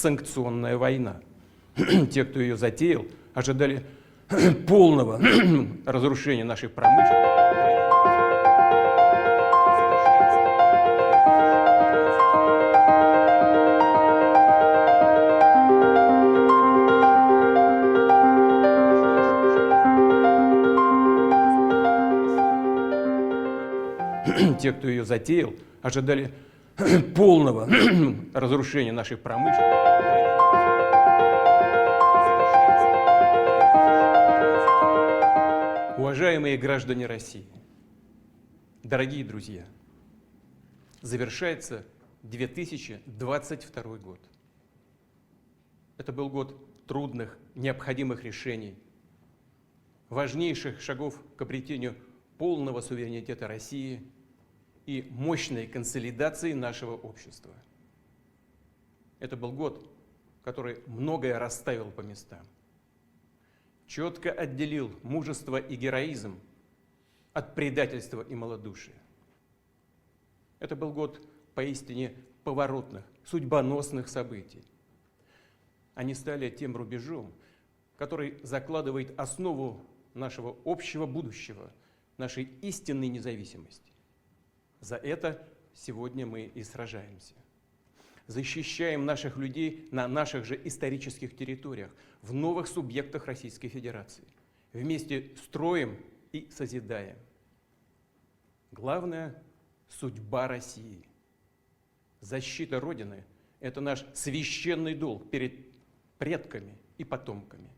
санкционная война. Те, кто ее затеял, ожидали полного разрушения нашей промышленности. Те, кто ее затеял, ожидали полного разрушения нашей промышленности. Уважаемые граждане России, дорогие друзья, завершается 2022 год. Это был год трудных, необходимых решений, важнейших шагов к обретению полного суверенитета России и мощной консолидации нашего общества. Это был год, который многое расставил по местам, четко отделил мужество и героизм от предательства и малодушия. Это был год поистине поворотных, судьбоносных событий. Они стали тем рубежом, который закладывает основу нашего общего будущего, нашей истинной независимости. За это сегодня мы и сражаемся. Защищаем наших людей на наших же исторических территориях, в новых субъектах Российской Федерации. Вместе строим и созидаем. Главное – судьба России. Защита Родины – это наш священный долг перед предками и потомками.